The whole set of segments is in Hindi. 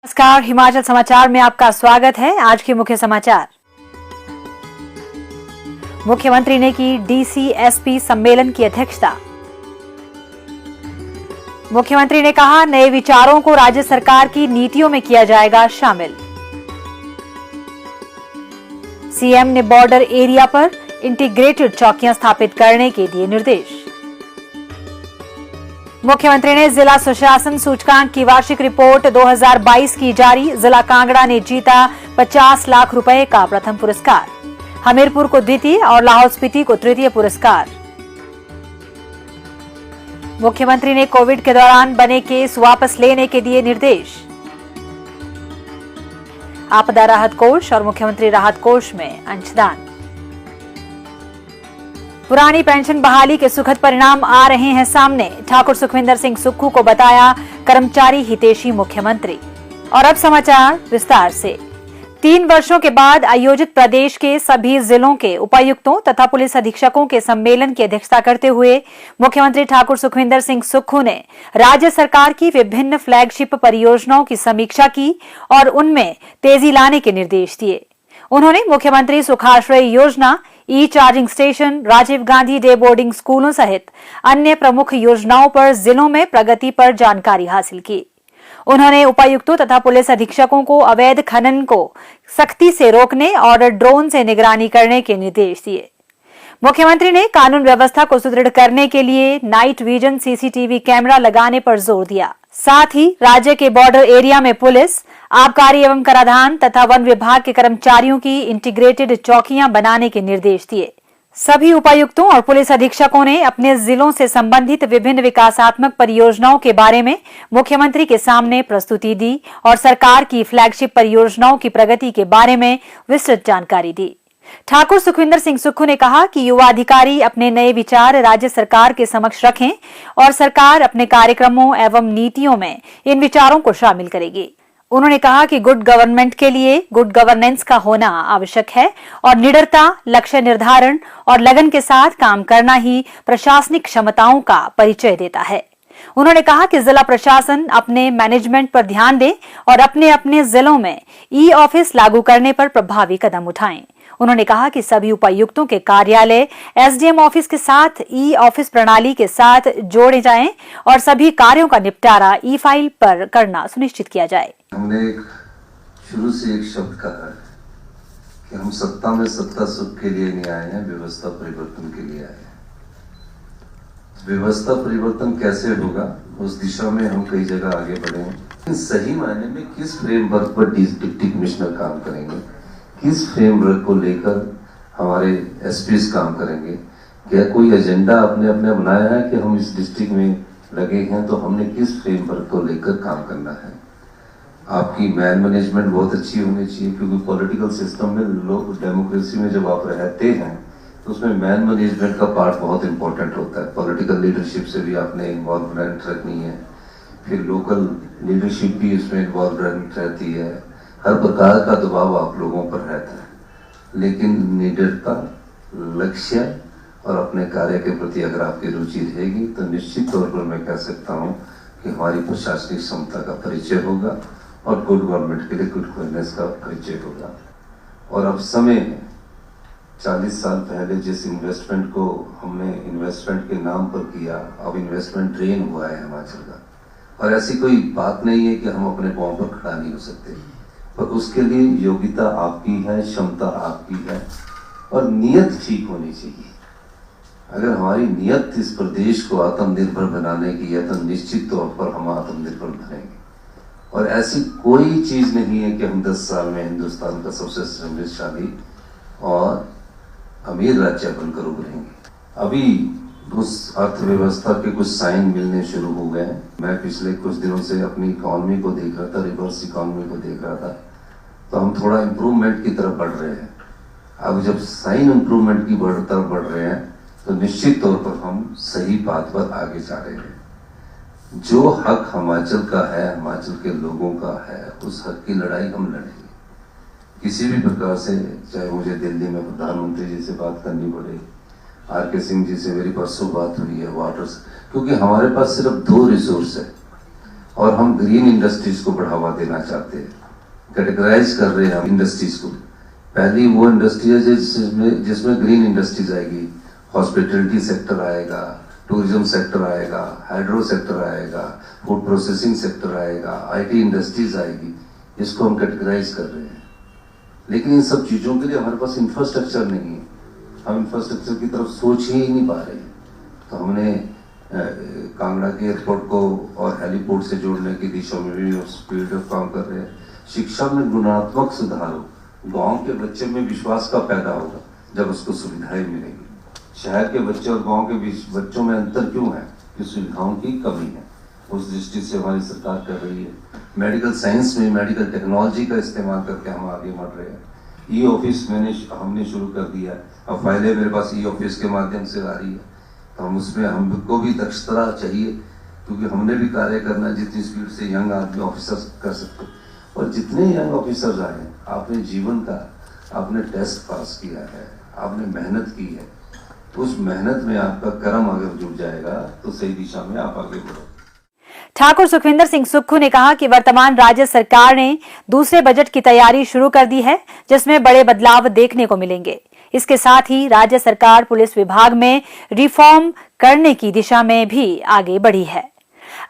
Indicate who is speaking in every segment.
Speaker 1: नमस्कार, हिमाचल समाचार में आपका स्वागत है। आज के मुख्य समाचार। मुख्यमंत्री ने की डीसीएसपी सम्मेलन की अध्यक्षता। मुख्यमंत्री ने कहा, नए विचारों को राज्य सरकार की नीतियों में किया जाएगा शामिल। सीएम ने बॉर्डर एरिया पर इंटीग्रेटेड चौकियां स्थापित करने के दिए निर्देश। मुख्यमंत्री ने जिला सुशासन सूचकांक की वार्षिक रिपोर्ट 2022 की जारी। जिला कांगड़ा ने जीता 50 लाख रुपए का प्रथम पुरस्कार, हमीरपुर को द्वितीय और लाहौल स्पीति को तृतीय पुरस्कार। मुख्यमंत्री ने कोविड के दौरान बने केस वापस लेने के दिए निर्देश। आपदा राहत कोष और मुख्यमंत्री राहत कोष में अंशदान। पुरानी पेंशन बहाली के सुखद परिणाम आ रहे हैं सामने। ठाकुर सुखविंदर सिंह सुक्खू को बताया कर्मचारी हितैषी मुख्यमंत्री। और अब समाचार विस्तार से। 3 वर्षों के बाद आयोजित प्रदेश के सभी जिलों के उपायुक्तों तथा पुलिस अधीक्षकों के सम्मेलन की अध्यक्षता करते हुए मुख्यमंत्री ठाकुर सुखविंदर सिंह सुक्खू ने राज्य सरकार की विभिन्न फ्लैगशिप परियोजनाओं की समीक्षा की और उनमें तेजी लाने के निर्देश दिए। उन्होंने मुख्यमंत्री सुखाश्रय योजना, E charging station, Rajiv Gandhi day boarding स्कूलों सहित अन्य प्रमुख योजनाओं पर जिलों में प्रगति पर जानकारी हासिल की। उन्होंने उपायुक्तों तथा पुलिस अधीक्षकों को अवैध खनन को सख्ती से रोकने और ड्रोन से निगरानी करने के निर्देश दिए। मुख्यमंत्री ने कानून व्यवस्था को सुदृढ़ करने के लिए नाइट विजन सीसीटीवी कैमरा लगाने पर जोर दिया। साथ ही राज्य के बॉर्डर एरिया में पुलिस, आबकारी एवं कराधान तथा वन विभाग के कर्मचारियों की इंटीग्रेटेड चौकियां बनाने के निर्देश दिए। सभी उपायुक्तों और पुलिस अधीक्षकों ने अपने जिलों से संबंधित विभिन्न विकासात्मक परियोजनाओं के बारे में मुख्यमंत्री के सामने प्रस्तुति दी और सरकार की फ्लैगशिप परियोजनाओं की प्रगति के बारे में विस्तृत जानकारी दी। ठाकुर सुखविंदर सिंह सुक्खू ने कहा कि युवा अधिकारी अपने नए विचार राज्य सरकार के समक्ष रखें और सरकार अपने कार्यक्रमों एवं नीतियों में इन विचारों को शामिल करेगी। उन्होंने कहा कि गुड गवर्नमेंट के लिए गुड गवर्नेंस का होना आवश्यक है और निडरता, लक्ष्य निर्धारण और लगन के साथ काम करना ही प्रशासनिक क्षमताओं का परिचय देता है। उन्होंने कहा कि जिला प्रशासन अपने मैनेजमेंट पर ध्यान दे और अपने अपने जिलों में ई ऑफिस लागू करने पर प्रभावी कदम उठाएं। उन्होंने कहा कि सभी उपायुक्तों के कार्यालय एसडीएम ऑफिस के साथ ई ऑफिस प्रणाली के साथ जोड़े जाएं और सभी कार्यों का निपटारा ई फाइल पर करना सुनिश्चित किया जाए।
Speaker 2: हमने शुरू से एक शब्द कहा है कि हम सत्ता में सत्ता सुख के लिए नहीं आए हैं, व्यवस्था परिवर्तन के लिए आए हैं। व्यवस्था परिवर्तन कैसे होगा, उस दिशा में हम कई जगह आगे बढ़े हैं। सही मायने में किस फ्रेमवर्क पर डिप्टी कमिश्नर काम करेंगे, किस फ्रेमवर्क को लेकर हमारे एसपीज काम करेंगे, क्या कोई एजेंडा अपने अपने बनाया है कि हम इस डिस्ट्रिक्ट में लगे हैं तो हमने किस फ्रेमवर्क को लेकर काम करना है। आपकी मैन मैनेजमेंट बहुत अच्छी होनी चाहिए, क्योंकि पॉलिटिकल सिस्टम में लोग, डेमोक्रेसी में जब आप रहते हैं तो उसमें मैन मैनेजमेंट का पार्ट बहुत इंपॉर्टेंट होता है। पॉलिटिकल लीडरशिप से भी आपने इन्वॉल्वमेंट रखनी है, फिर लोकल लीडरशिप भी उसमें इन्वॉल्वमेंट रहती है, हर प्रकार का दबाव आप लोगों पर रहता है। लेकिन निडरता, लक्ष्य और अपने कार्य के प्रति अगर आपकी रुचि रहेगी तो निश्चित तौर पर मैं कह सकता हूँ कि हमारी प्रशासनिक क्षमता का परिचय होगा और गुड गवर्नमेंट के लिए गुड गवर्नेंस का परिचय होगा। और अब समय है, 40 साल पहले जिस इन्वेस्टमेंट को हमने इन्वेस्टमेंट के नाम पर किया, अब इन्वेस्टमेंट ड्रेन हुआ है हिमाचल का। और ऐसी कोई बात नहीं है कि हम अपने पांव पर खड़ा नहीं हो सकते, पर उसके लिए योग्यता आपकी है, क्षमता आपकी है और नियत ठीक होनी चाहिए। अगर हमारी नियत इस प्रदेश को आत्मनिर्भर बनाने की है तो निश्चित तौर पर हम आत्मनिर्भर बनेंगे। और ऐसी कोई चीज नहीं है कि हम 10 साल में हिंदुस्तान का सबसे समृद्धशाली और अमीर राज्य बनकर उभरेंगे। अभी उस अर्थव्यवस्था के कुछ साइन मिलने शुरू हो गए। मैं पिछले कुछ दिनों से अपनी इकोनॉमी को देख रहा था, रिवर्स इकोनॉमी को देख रहा था, तो हम थोड़ा इम्प्रूवमेंट की तरफ बढ़ रहे हैं। अब जब साइन इम्प्रूवमेंट की तरफ बढ़ रहे हैं तो निश्चित तौर पर हम सही बात पर आगे जा रहे हैं। जो हक हिमाचल का है, हिमाचल के लोगों का है, उस हक की लड़ाई हम लड़ेंगे किसी भी प्रकार से। चाहे मुझे दिल्ली में प्रधानमंत्री जी से बात करनी पड़े, आर.के. सिंह जी से मेरी परसों बात हुई है वाटर से, क्योंकि हमारे पास सिर्फ 2 रिसोर्स है, और हम ग्रीन इंडस्ट्रीज को बढ़ावा देना चाहते हैं। कैटेगराइज कर रहे हैं हम इंडस्ट्रीज को। पहली वो इंडस्ट्री है जिसमें ग्रीन इंडस्ट्रीज आएगी, हॉस्पिटलिटी सेक्टर आएगा, टूरिज्म सेक्टर आएगा, हाइड्रो सेक्टर आएगा, फूड प्रोसेसिंग सेक्टर आएगा, आईटी इंडस्ट्रीज आएगी। इसको हम कैटेगराइज कर रहे हैं। लेकिन इन सब चीजों के लिए हमारे पास इंफ्रास्ट्रक्चर नहीं है। हम इंफ्रास्ट्रक्चर की तरफ सोच ही नहीं पा रहे। तो हमने कांगड़ा के एयरपोर्ट को और हेलीपोर्ट से जोड़ने की दिशा में भी स्पीड ऑफ काम कर रहे हैं। शिक्षा में गुणात्मक सुधार हो, गांव के बच्चे में विश्वास का पैदा होगा जब उसको सुविधाएं मिलेंगी। शहर के बच्चे और गांव के बच्चों में अंतर क्यों है? कि सुविधाओं की कमी है। उस दृष्टि से हमारी सरकार कर रही है। मेडिकल साइंस में मेडिकल टेक्नोलॉजी का इस्तेमाल करके हम आगे बढ़ रहे हैं। ई ऑफिस हमने शुरू कर दिया है। अब फाइलें मेरे पास ई ऑफिस के माध्यम से आ रही है। तो हम उसमें हमको भी दक्षता चाहिए, क्योंकि हमने भी कार्य करना जितनी स्पीड से यंग आदमी ऑफिसर्स कर सकते। और जितने यंग ऑफिसर्स आए, आपने जीवन का आपने टेस्ट पास किया है, आपने मेहनत की है, उस मेहनत में आपका कर्म अगर जुड़ जाएगा तो सही दिशा में आप आगे बढ़ो।
Speaker 1: ठाकुर सुखविंदर सिंह सुक्खू ने कहा कि वर्तमान राज्य सरकार ने दूसरे बजट की तैयारी शुरू कर दी है, जिसमें बड़े बदलाव देखने को मिलेंगे। इसके साथ ही राज्य सरकार पुलिस विभाग में रिफॉर्म करने की दिशा में भी आगे बढ़ी है।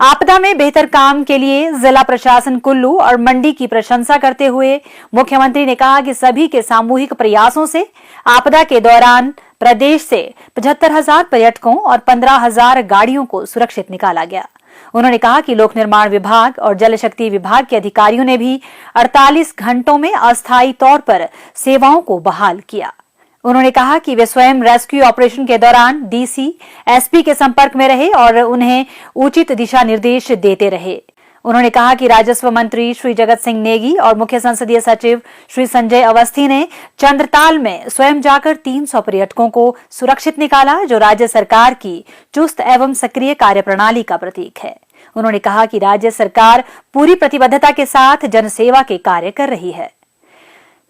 Speaker 1: आपदा में बेहतर काम के लिए जिला प्रशासन कुल्लू और मंडी की प्रशंसा करते हुए मुख्यमंत्री ने कहा कि सभी के सामूहिक प्रयासों से आपदा के दौरान प्रदेश से 75,000 पर्यटकों और 15,000 गाड़ियों को सुरक्षित निकाला गया। उन्होंने कहा कि लोक निर्माण विभाग और जल शक्ति विभाग के अधिकारियों ने भी 48 घंटों में अस्थायी तौर पर सेवाओं को बहाल किया। उन्होंने कहा कि वे स्वयं रेस्क्यू ऑपरेशन के दौरान डीसी, एसपी के संपर्क में रहे और उन्हें उचित दिशा निर्देश देते रहे। उन्होंने कहा कि राजस्व मंत्री श्री जगत सिंह नेगी और मुख्य संसदीय सचिव श्री संजय अवस्थी ने चंद्रताल में स्वयं जाकर 300 पर्यटकों को सुरक्षित निकाला, जो राज्य सरकार की चुस्त एवं सक्रिय कार्यप्रणाली का प्रतीक है। उन्होंने कहा कि राज्य सरकार पूरी प्रतिबद्धता के साथ जनसेवा के कार्य कर रही है।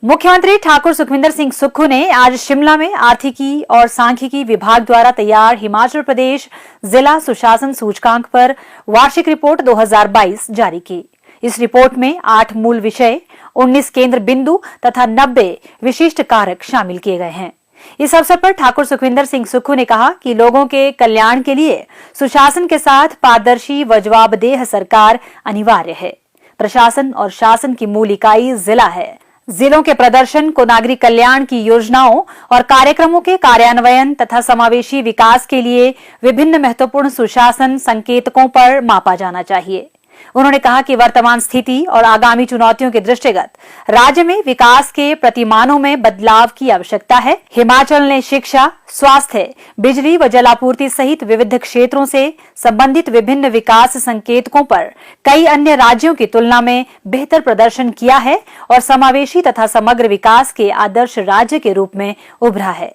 Speaker 1: मुख्यमंत्री ठाकुर सुखविंदर सिंह सुक्खू ने आज शिमला में आर्थिकी और सांख्यिकी विभाग द्वारा तैयार हिमाचल प्रदेश जिला सुशासन सूचकांक पर वार्षिक रिपोर्ट 2022 जारी की। इस रिपोर्ट में 8 मूल विषय, 19 केंद्र बिंदु तथा 90 विशिष्ट कारक शामिल किए गए हैं। इस अवसर पर ठाकुर सुखविंदर सिंह सुक्खू ने कहा कि लोगों के कल्याण के लिए सुशासन के साथ पारदर्शी व जवाबदेह सरकार अनिवार्य है। प्रशासन और शासन की मूल इकाई जिला है। जिलों के प्रदर्शन को नागरिक कल्याण की योजनाओं और कार्यक्रमों के कार्यान्वयन तथा समावेशी विकास के लिए विभिन्न महत्वपूर्ण सुशासन संकेतकों पर मापा जाना चाहिए। उन्होंने कहा कि वर्तमान स्थिति और आगामी चुनौतियों के दृष्टिगत राज्य में विकास के प्रतिमानों में बदलाव की आवश्यकता है। हिमाचल ने शिक्षा, स्वास्थ्य, बिजली व जलापूर्ति सहित विविध क्षेत्रों से संबंधित विभिन्न विकास संकेतकों पर कई अन्य राज्यों की तुलना में बेहतर प्रदर्शन किया है और समावेशी तथा समग्र विकास के आदर्श राज्य के रूप में उभरा है।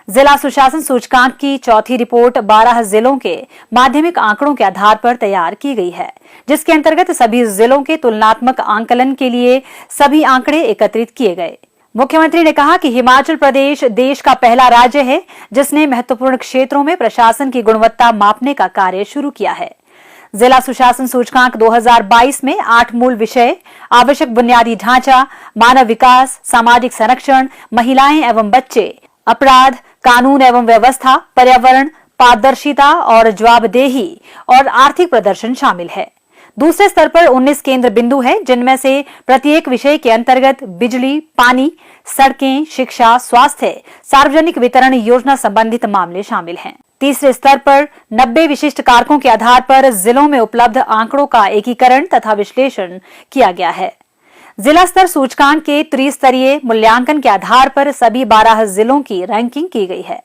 Speaker 1: जिला सुशासन सूचकांक की चौथी रिपोर्ट 12 जिलों के माध्यमिक आंकड़ों के आधार पर तैयार की गई है, जिसके अंतर्गत सभी जिलों के तुलनात्मक आंकलन के लिए सभी आंकड़े एकत्रित किए गए। मुख्यमंत्री ने कहा कि हिमाचल प्रदेश देश का पहला राज्य है जिसने महत्वपूर्ण क्षेत्रों में प्रशासन की गुणवत्ता मापने का कार्य शुरू किया है। जिला सुशासन सूचकांक 2022 में 8 मूल विषय, आवश्यक बुनियादी ढांचा, मानव विकास, सामाजिक संरक्षण, महिलाएं एवं बच्चे, अपराध, कानून एवं व्यवस्था, पर्यावरण, पारदर्शिता और जवाबदेही और आर्थिक प्रदर्शन शामिल है। दूसरे स्तर पर 19 केंद्र बिंदु है, जिनमें से प्रत्येक विषय के अंतर्गत बिजली, पानी, सड़कें, शिक्षा, स्वास्थ्य, सार्वजनिक वितरण योजना संबंधित मामले शामिल हैं। तीसरे स्तर पर 90 विशिष्ट कारकों के आधार पर जिलों में उपलब्ध आंकड़ों का एकीकरण तथा विश्लेषण किया गया है। जिला स्तर सूचकांक के त्रिस्तरीय मूल्यांकन के आधार पर सभी 12 जिलों की रैंकिंग की गई है।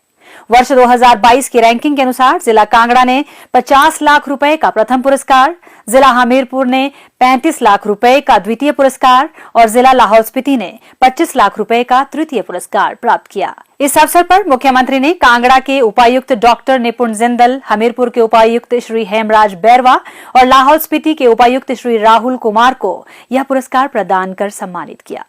Speaker 1: वर्ष 2022 की रैंकिंग के अनुसार जिला कांगड़ा ने 50 लाख रुपए का प्रथम पुरस्कार, जिला हमीरपुर ने 35 लाख रुपए का द्वितीय पुरस्कार और जिला लाहौल स्पीति ने 25 लाख रुपए का तृतीय पुरस्कार प्राप्त किया। इस अवसर पर मुख्यमंत्री ने कांगड़ा के उपायुक्त डॉक्टर निपुण जिंदल, हमीरपुर के उपायुक्त श्री हेमराज बैरवा और लाहौल स्पीति के उपायुक्त श्री राहुल कुमार को यह पुरस्कार प्रदान कर सम्मानित किया।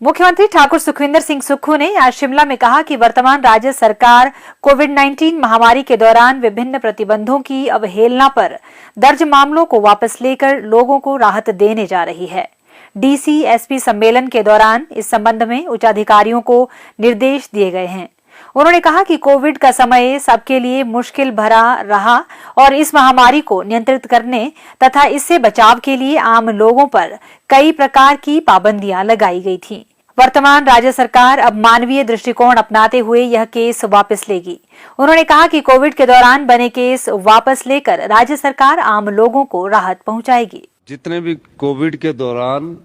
Speaker 1: मुख्यमंत्री ठाकुर सुखविंदर सिंह सुक्खू ने आज शिमला में कहा कि वर्तमान राज्य सरकार कोविड-19 महामारी के दौरान विभिन्न प्रतिबंधों की अवहेलना पर दर्ज मामलों को वापस लेकर लोगों को राहत देने जा रही है। डीसी एसपी सम्मेलन के दौरान इस संबंध में उच्चाधिकारियों को निर्देश दिए गए हैं। उन्होंने कहा कि कोविड का समय सबके लिए मुश्किल भरा रहा और इस महामारी को नियंत्रित करने तथा इससे बचाव के लिए आम लोगों पर कई प्रकार की पाबंदियां लगाई गई थीं। वर्तमान राज्य सरकार अब मानवीय दृष्टिकोण अपनाते हुए यह केस वापस लेगी। उन्होंने कहा कि कोविड के दौरान बने केस वापस लेकर राज्य सरकार आम लोगों को राहत पहुंचाएगी।
Speaker 3: जितने भी कोविड के दौरान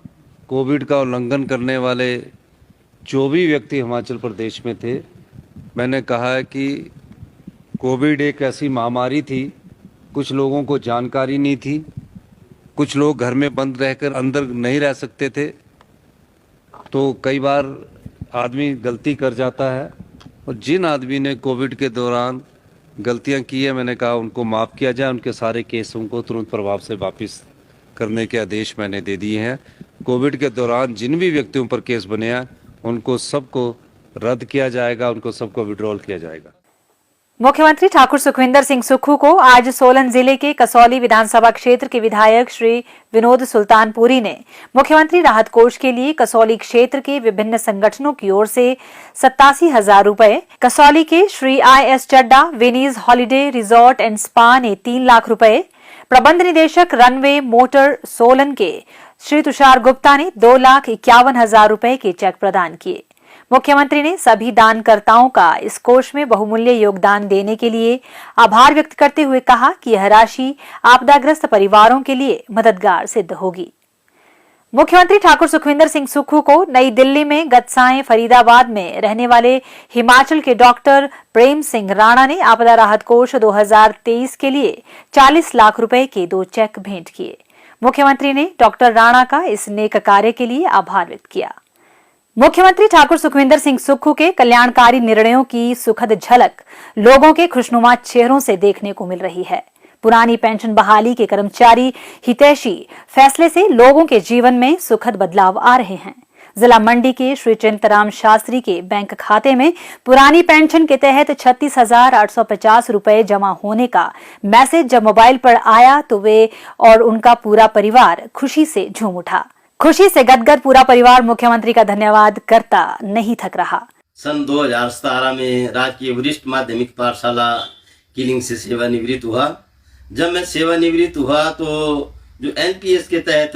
Speaker 3: कोविड का उल्लंघन करने वाले जो भी व्यक्ति हिमाचल प्रदेश में थे, मैंने कहा है कि कोविड एक ऐसी महामारी थी, कुछ लोगों को जानकारी नहीं थी, कुछ लोग घर में बंद रहकर अंदर नहीं रह सकते थे, तो कई बार आदमी गलती कर जाता है। और जिन आदमी ने कोविड के दौरान गलतियां की है, मैंने कहा उनको माफ़ किया जाए, उनके सारे केसों को तुरंत प्रभाव से वापस करने के आदेश मैंने दे दिए हैं। कोविड के दौरान जिन भी व्यक्तियों पर केस बने हैं उनको सबको रद्द किया जाएगा, उनको सबको विड्रॉल किया जाएगा।
Speaker 1: मुख्यमंत्री ठाकुर सुखविंदर सिंह सुक्खू को आज सोलन जिले के कसौली विधानसभा क्षेत्र के विधायक श्री विनोद सुल्तानपुरी ने मुख्यमंत्री राहत कोष के लिए कसौली क्षेत्र के विभिन्न संगठनों की ओर से 87,000 रुपए, कसौली के Shri IS Chadha Vinnie's holiday resort and spa ने 3 लाख रुपए, प्रबंध निदेशक रनवे मोटर सोलन के श्री तुषार गुप्ता ने 2,51,000 रुपए के चेक प्रदान किए। मुख्यमंत्री ने सभी दानकर्ताओं का इस कोष में बहुमूल्य योगदान देने के लिए आभार व्यक्त करते हुए कहा कि यह राशि आपदाग्रस्त परिवारों के लिए मददगार सिद्ध होगी। मुख्यमंत्री ठाकुर सुखविंदर सिंह सुक्खू को नई दिल्ली में गतसाएं फरीदाबाद में रहने वाले हिमाचल के डॉक्टर प्रेम सिंह राणा ने आपदा राहत कोष 2023 के लिए 40 लाख रुपए के 2 चेक भेंट किए। मुख्यमंत्री ने डॉक्टर राणा का इस नेक कार्य के लिए आभार व्यक्त किया। मुख्यमंत्री ठाकुर सुखविंदर सिंह सुक्खू के कल्याणकारी निर्णयों की सुखद झलक लोगों के खुशनुमा चेहरों से देखने को मिल रही है। पुरानी पेंशन बहाली के कर्मचारी हितैषी फैसले से लोगों के जीवन में सुखद बदलाव आ रहे हैं। जिला मंडी के श्री चिंतराम शास्त्री के बैंक खाते में पुरानी पेंशन के तहत 36,850 रुपए जमा होने का मैसेज जब मोबाइल पर आया तो वे और उनका पूरा परिवार खुशी से झूम उठा। खुशी से गदगद पूरा परिवार मुख्यमंत्री का धन्यवाद करता नहीं थक रहा।
Speaker 4: सन 2017 में राजकीय वरिष्ठ माध्यमिक पाठशाला किलिंग से सेवानिवृत्त हुआ। जब मैं सेवानिवृत्त हुआ तो जो NPS के तहत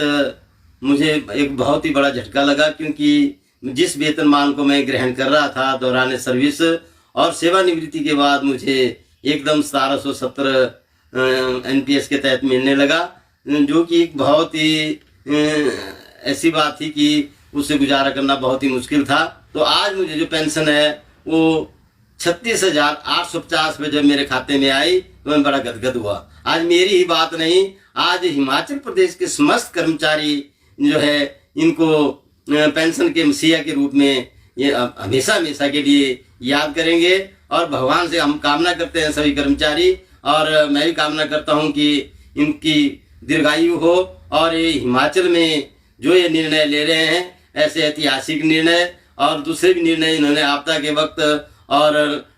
Speaker 4: मुझे एक बहुत ही बड़ा झटका लगा, क्योंकि जिस वेतनमान को मैं ग्रहण कर रहा था दौरान सर्विस और सेवानिवृत्ति के बाद मुझे एकदम 1770 NPS के तहत मिलने लगा, जो कि एक बहुत ही ऐसी बात थी कि उससे गुजारा करना बहुत ही मुश्किल था। तो आज मुझे जो पेंशन है वो 36,850 रुपये जब मेरे खाते में आई तो मैं बड़ा गदगद हुआ। आज मेरी ही बात नहीं, आज हिमाचल प्रदेश के समस्त कर्मचारी जो है इनको पेंशन के मसीहा के रूप में ये हमेशा हमेशा के लिए याद करेंगे। और भगवान से हम कामना करते हैं सभी कर्मचारी, और मैं भी कामना करता हूं कि इनकी दीर्घायु हो और ये हिमाचल में जो ये निर्णय ले रहे हैं ऐसे ऐतिहासिक निर्णय और दूसरे भी निर्णय इन्होंने आपदा के वक्त और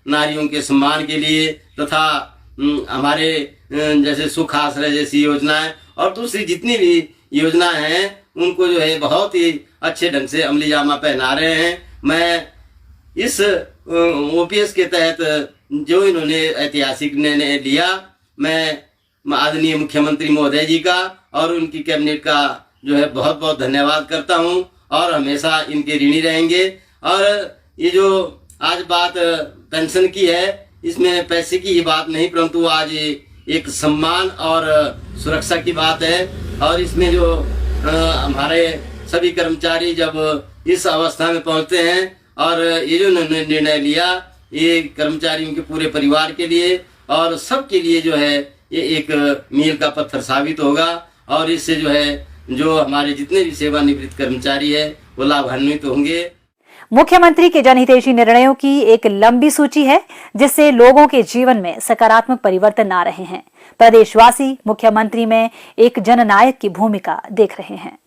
Speaker 4: नारियों के सम्मान के लिए तथा हमारे जैसे सुख आश्रय जैसी योजनाएं और दूसरी जितनी भी योजनाएं हैं उनको जो है बहुत ही अच्छे ढंग से अमली जामा पहना रहे हैं। मैं इस OPS के तहत जो इन्होंने ऐतिहासिक निर्णय लिया, मैं आदरणीय मुख्यमंत्री महोदय जी का और उनकी कैबिनेट का जो है बहुत बहुत धन्यवाद करता हूं और हमेशा इनके ऋणी रहेंगे। और ये जो आज बात पेंशन की है, इसमें पैसे की ही बात नहीं, परंतु आज एक सम्मान और सुरक्षा की बात है। और इसमें जो हमारे सभी कर्मचारी जब इस अवस्था में पहुंचते हैं और ये जो निर्णय लिया, ये कर्मचारियों के पूरे परिवार के लिए और सबके लिए जो है ये एक मील का पत्थर साबित होगा। और इससे जो है जो हमारे जितने भी सेवानिवृत्त कर्मचारी है वो लाभान्वित होंगे।
Speaker 1: मुख्यमंत्री के जनहितैषी निर्णयों की एक लंबी सूची है जिससे लोगों के जीवन में सकारात्मक परिवर्तन आ रहे हैं। प्रदेशवासी मुख्यमंत्री में एक जननायक की भूमिका देख रहे हैं।